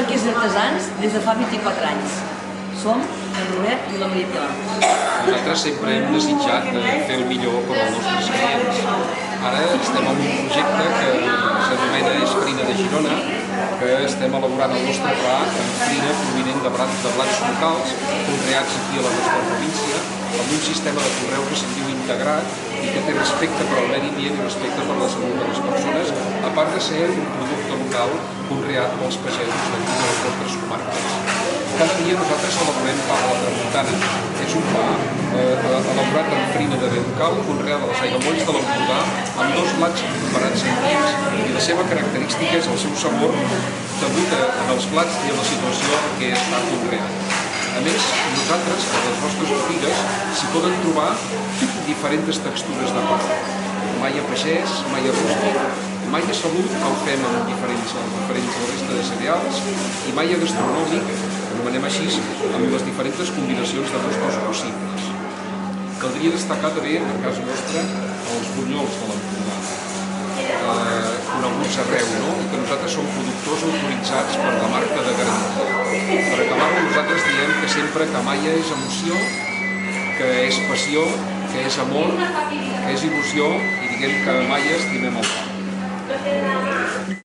Barquers i Artesans des de fa 24 anys. Som en Robert i la Maria Pilar. Nosaltres sempre hem desitjat fer el millor per als nostres clients. Ara estem en un projecte que s'anomena Farina de Girona, que estem elaborant el nostre pa amb farina provinent de blats locals, conreats aquí a la nostra província, amb un sistema de conreu que se'n diu integrat i que té respecte per al medi ambient i respecte per la salut de les persones, a part de ser un producte local conreat pels pagesos d'aquí de les nostres comarques. Cada dia nosaltres elaborem pa a la tramuntana. És un pa elaborat amb farina de bé local, conreada a les aiguamolls de l'Empordà, amb 2 blats preparats en dins, i la seva característica és el seu sabor degut en els blats i a la situació en què està conreat. A més, nosaltres, a les nostres botigues, s'hi poden trobar diferents textures de pa. Maia pagès, maia rústic, maia salut, que el fem amb diferents la resta de cereals, i maia gastronòmic, anomenem així, amb les diferents combinacions de gustos possibles. Caldria destacar també, en cas nostre, els bunyols de l'Empordà, coneguts arreu, i que nosaltres som productors autoritzats per la marca de garantia. Per acabar-ho, nosaltres diem que sempre que maia és emoció, que és passió, que és amor, que és il·lusió, i diguem que a maia estimem el pa.